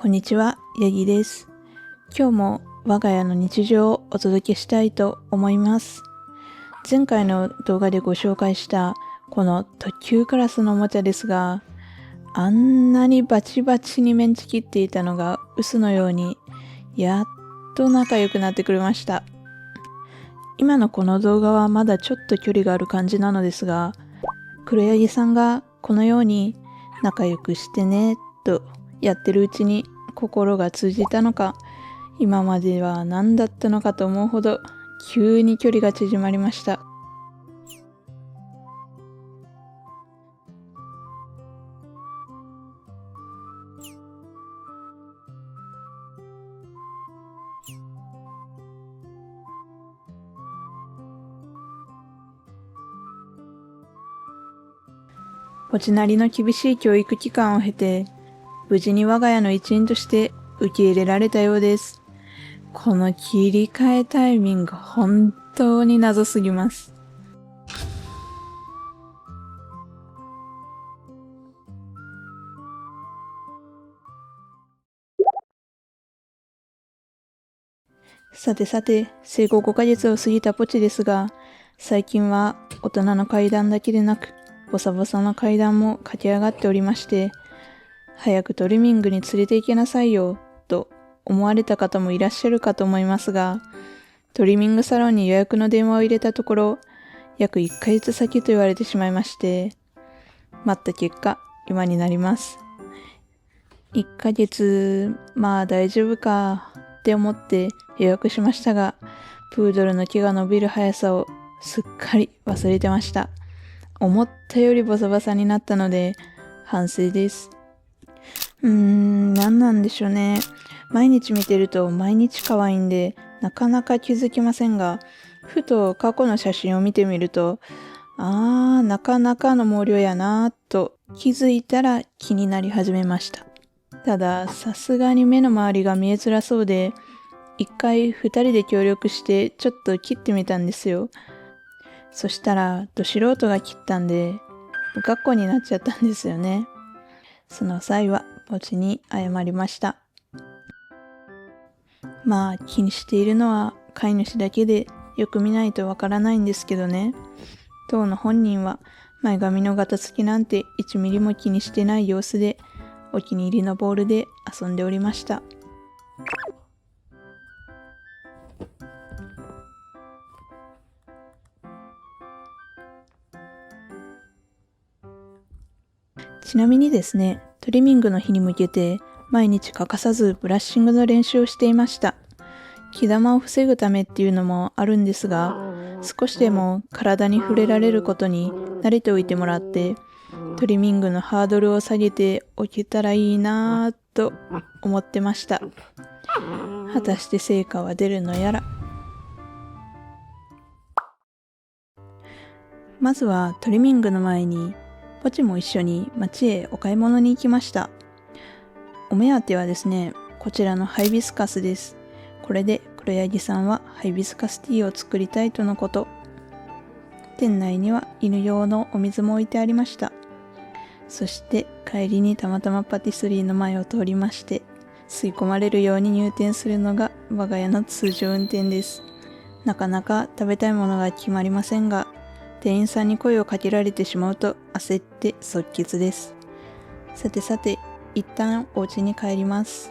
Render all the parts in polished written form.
こんにちは、ヤギです。今日も我が家の日常をお届けしたいと思います。前回の動画でご紹介したこの特急クラスのおもちゃですが、あんなにバチバチにメンチ切っていたのが嘘のように、やっと仲良くなってくれました。今のこの動画はまだちょっと距離がある感じなのですが、黒柳さんがこのように仲良くしてねとやってるうちに心が通じたのか、今までは何だったのかと思うほど急に距離が縮まりました。ポチなりの厳しい教育期間を経て、無事に我が家の一員として受け入れられたようです。この切り替えタイミング本当に謎すぎます。さてさて、生後5ヶ月を過ぎたポチですが、最近は大人の階段だけでなく、ボサボサの階段も駆け上がっておりまして、早くトリミングに連れて行けなさいよ、と思われた方もいらっしゃるかと思いますが、トリミングサロンに予約の電話を入れたところ、約1ヶ月先と言われてしまいまして、待った結果、今になります。1ヶ月、まあ大丈夫かって思って予約しましたが、プードルの毛が伸びる速さをすっかり忘れてました。思ったよりボサボサになったので反省です。何なんでしょうね。毎日見てると毎日可愛いんでなかなか気づきませんが、ふと過去の写真を見てみると、なかなかの毛量やなぁと気づいたら気になり始めました。ただ、さすがに目の周りが見えづらそうで、一回二人で協力してちょっと切ってみたんですよ。そしたら、ど素人が切ったんで、不格好になっちゃったんですよね。その際は、ポチに謝りました。まあ、気にしているのは飼い主だけで、よく見ないとわからないんですけどね。当の本人は、前髪のガタつきなんて1ミリも気にしてない様子で、お気に入りのボールで遊んでおりました。ちなみにですね、トリミングの日に向けて毎日欠かさずブラッシングの練習をしていました。気玉を防ぐためっていうのもあるんですが、少しでも体に触れられることに慣れておいてもらって、トリミングのハードルを下げておけたらいいなぁと思ってました。果たして成果は出るのやら。まずはトリミングの前にポチも一緒に街へお買い物に行きました。お目当てはですね、こちらのハイビスカスです。これで黒柳さんはハイビスカスティーを作りたいとのこと。店内には犬用のお水も置いてありました。そして帰りにたまたまパティスリーの前を通りまして、吸い込まれるように入店するのが我が家の通常運転です。なかなか食べたいものが決まりませんが、店員さんに声をかけられてしまうと焦って即決です。さてさて、一旦お家に帰ります。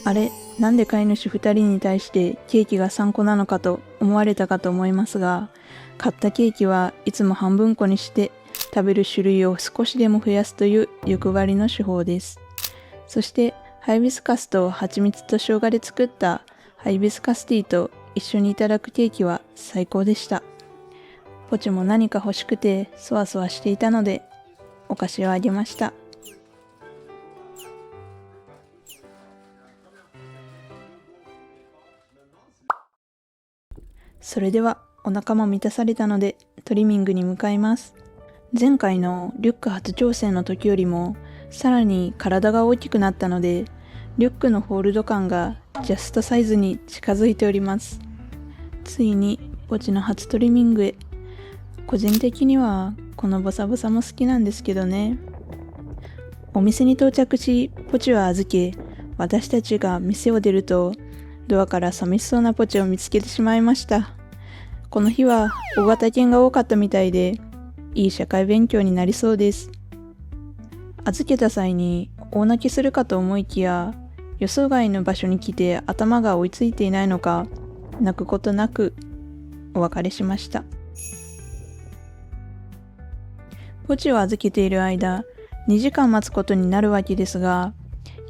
あれ、なんで飼い主2人に対してケーキが3個なのかと思われたかと思いますが、買ったケーキはいつも半分こにして食べる種類を少しでも増やすという欲張りの手法です。そしてハイビスカスと蜂蜜と生姜で作ったハイビスカスティーと一緒にいただくケーキは最高でした。ポチも何か欲しくてそわそわしていたのでお菓子をあげました。それではお腹も満たされたのでトリミングに向かいます。前回のリュック初挑戦の時よりもさらに体が大きくなったので、リュックのホールド感がジャストサイズに近づいております。ついにポチの初トリミングへ。個人的にはこのボサボサも好きなんですけどね。お店に到着し、ポチは預け、私たちが店を出ると、ドアから寂しそうなポチを見つけてしまいました。この日は大型犬が多かったみたいで、いい社会勉強になりそうです。預けた際に大泣きするかと思いきや、予想外の場所に来て頭が追いついていないのか、泣くことなくお別れしました。ポチを預けている間、2時間待つことになるわけですが、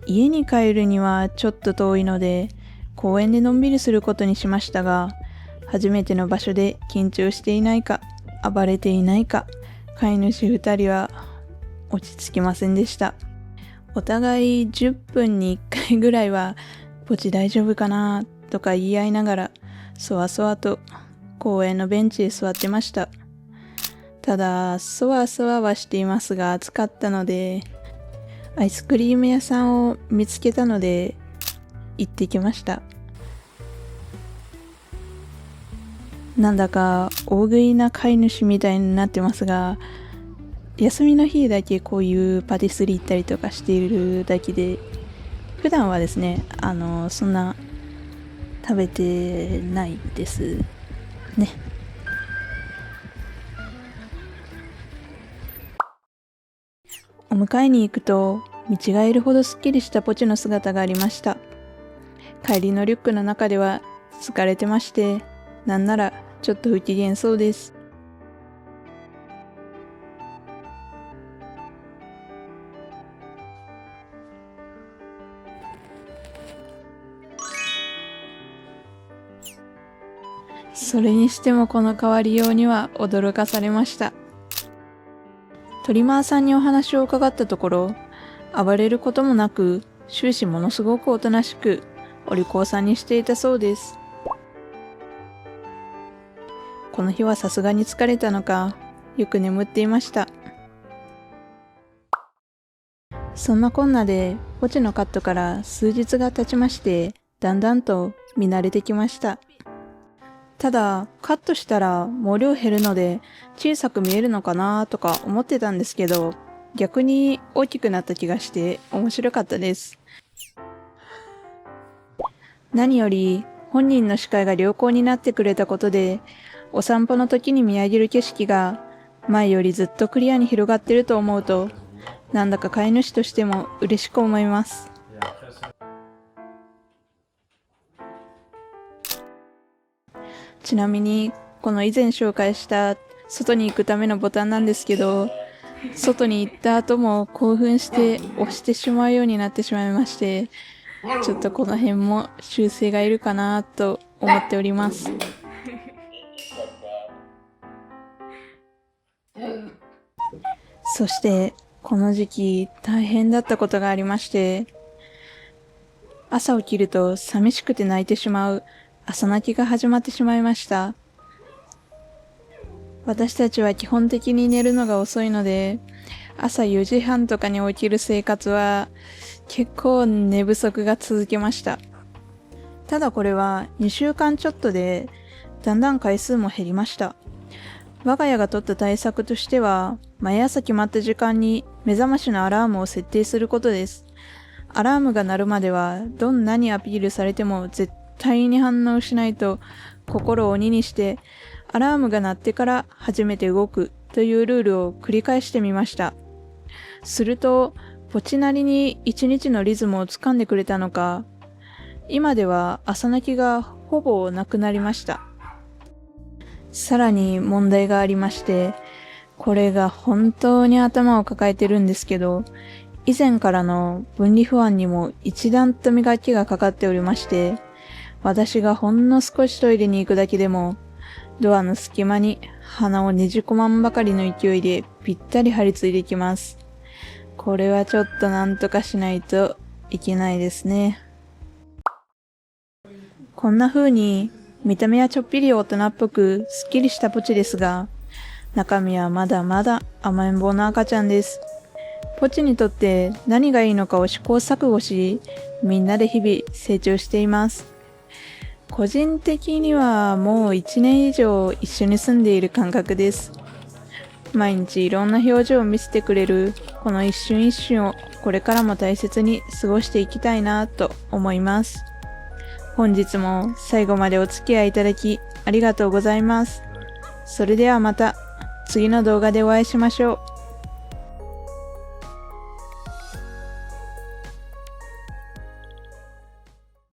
家に帰るにはちょっと遠いので、公園でのんびりすることにしましたが、初めての場所で緊張していないか、暴れていないか、飼い主2人は落ち着きませんでした。お互い10分に1回ぐらいは、ポチ大丈夫かなとか言い合いながら、そわそわと公園のベンチへ座ってました。ただ、そわそわはしていますが暑かったので、アイスクリーム屋さんを見つけたので、行ってきました。なんだか大食いな飼い主みたいになってますが、休みの日だけこういうパティスリー行ったりとかしているだけで、普段はですね、そんな食べてないですね。お迎えに行くと、見違えるほどすっきりしたポチの姿がありました。帰りのリュックの中では疲れてまして、なんならちょっと不機嫌そうです。それにしてもこの変わりようには驚かされました。トリマーさんにお話を伺ったところ、暴れることもなく、終始ものすごくおとなしく、お利口さんにしていたそうです。この日はさすがに疲れたのか、よく眠っていました。そんなこんなで、ポチのカットから数日が経ちまして、だんだんと見慣れてきました。ただ、カットしたら毛量減るので小さく見えるのかなとか思ってたんですけど、逆に大きくなった気がして面白かったです。何より本人の視界が良好になってくれたことで、お散歩の時に見上げる景色が前よりずっとクリアに広がってると思うと、なんだか飼い主としても嬉しく思います。ちなみに、この以前紹介した外に行くためのボタンなんですけど、外に行った後も興奮して押してしまうようになってしまいまして、ちょっとこの辺も修正がいるかなと思っております。そして、この時期大変だったことがありまして、朝起きると寂しくて泣いてしまう朝泣きが始まってしまいました。私たちは基本的に寝るのが遅いので、朝4時半とかに起きる生活は結構寝不足が続きました。ただこれは2週間ちょっとでだんだん回数も減りました。我が家が取った対策としては、毎朝決まった時間に目覚ましのアラームを設定することです。アラームが鳴るまではどんなにアピールされても絶対に反応しないと心を鬼にして、アラームが鳴ってから初めて動くというルールを繰り返してみました。すると、ポチなりに一日のリズムをつかんでくれたのか、今では朝泣きがほぼなくなりました。さらに問題がありまして、これが本当に頭を抱えてるんですけど、以前からの分離不安にも一段と磨きがかかっておりまして、私がほんの少しトイレに行くだけでも、ドアの隙間に鼻をねじ込まんばかりの勢いでぴったり張り付いてきます。これはちょっとなんとかしないといけないですね。こんな風に見た目はちょっぴり大人っぽくすっきりしたポチですが、中身はまだまだ甘えん坊の赤ちゃんです。ポチにとって何がいいのかを試行錯誤し、みんなで日々成長しています。個人的にはもう1年以上一緒に住んでいる感覚です。毎日いろんな表情を見せてくれるこの一瞬一瞬をこれからも大切に過ごしていきたいなと思います。本日も最後までお付き合いいただきありがとうございます。それではまた次の動画でお会いしましょう。